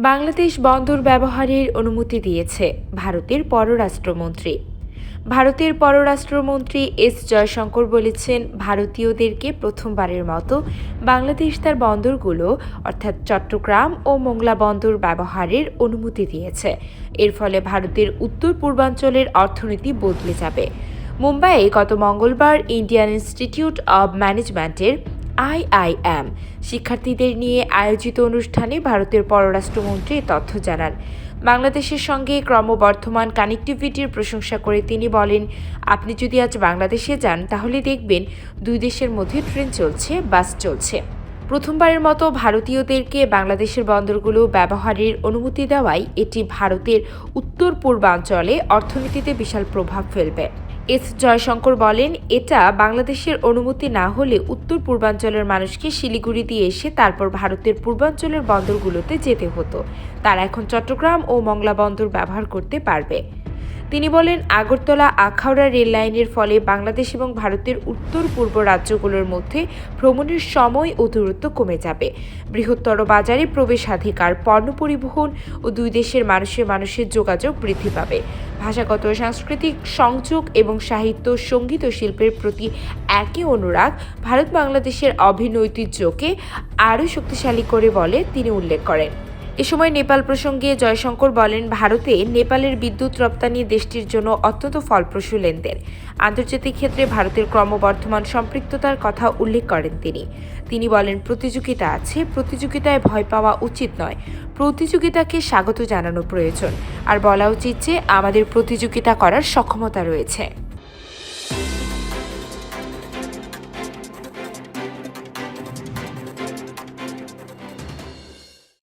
বাংলাদেশ বন্দর ব্যবহারের অনুমতি দিয়েছে ভারতের পররাষ্ট্রমন্ত্রী। ভারতের পররাষ্ট্রমন্ত্রী এস জয়শঙ্কর বলেছেন, ভারতীয়দেরকে প্রথমবারের মতো বাংলাদেশ তার বন্দরগুলো অর্থাৎ চট্টগ্রাম ও মোংলা বন্দর ব্যবহারের অনুমতি দিয়েছে। এর ফলে ভারতের উত্তর পূর্বাঞ্চলের অর্থনীতি বদলে যাবে। মুম্বাইয়ে গত মঙ্গলবার ইন্ডিয়ান ইনস্টিটিউট অব ম্যানেজমেন্টের IIM শিক্ষার্থীদের নিয়ে আয়োজিত অনুষ্ঠানে ভারতের পররাষ্ট্রমন্ত্রী তথ্য জানান। বাংলাদেশের সঙ্গে ক্রমবর্ধমান কানেক্টিভিটির প্রশংসা করে তিনি বলেন, আপনি যদি আজ বাংলাদেশে যান তাহলে দেখবেন দুই দেশের মধ্যে ট্রেন চলছে, বাস চলছে। প্রথমবারের মতো ভারতীয়দেরকে বাংলাদেশের বন্দরগুলো ব্যবহারের অনুমতি দেওয়ায় এটি ভারতের উত্তর পূর্বাঞ্চলে অর্থনীতিতে বিশাল প্রভাব ফেলবে। এস জয়শঙ্কর বলেন, এটা বাংলাদেশের অনুমতি না হলে উত্তর পূর্বাঞ্চলের মানুষকে শিলিগুড়ি দিয়ে এসে তারপর ভারতের পূর্বাঞ্চলের বন্দরগুলোতে যেতে হতো। তারা এখন চট্টগ্রাম ও মংলা বন্দর ব্যবহার করতে পারবে। তিনি বলেন, আগরতলা আখাউড়া রেল লাইনের ফলে বাংলাদেশ এবং ভারতের উত্তর পূর্ব রাজ্যগুলোর মধ্যে ভ্রমণের সময় ও দূরত্ব কমে যাবে। বৃহত্তর বাজারে প্রবেশাধিকার, পণ্য পরিবহন ও দুই দেশের মানুষের যোগাযোগ বৃদ্ধি পাবে। ভাষাগত সাংস্কৃতিক সংযোগ এবং সাহিত্য, সঙ্গীত ও শিল্পের প্রতি একই অনুরাগ ভারত বাংলাদেশের অভিন্ন ঐতিহ্যকে আরও শক্তিশালী করে বলে তিনি উল্লেখ করেন। এ সময় নেপাল প্রসঙ্গে জয়শঙ্কর বলেন, ভারতে নেপালের বিদ্যুৎ রপ্তানি দেশটির জন্য অত্যন্ত ফলপ্রসূ লেনদেন। আন্তর্জাতিক ক্ষেত্রে ভারতের ক্রমবর্ধমান সম্পৃক্ততার কথা উল্লেখ করেন তিনি বলেন, প্রতিযোগিতা আছে, প্রতিযোগিতায় ভয় পাওয়া উচিত নয়, প্রতিযোগিতাকে স্বাগত জানানো প্রয়োজন, আর বলা উচিত যে আমাদের প্রতিযোগিতা করার সক্ষমতা রয়েছে।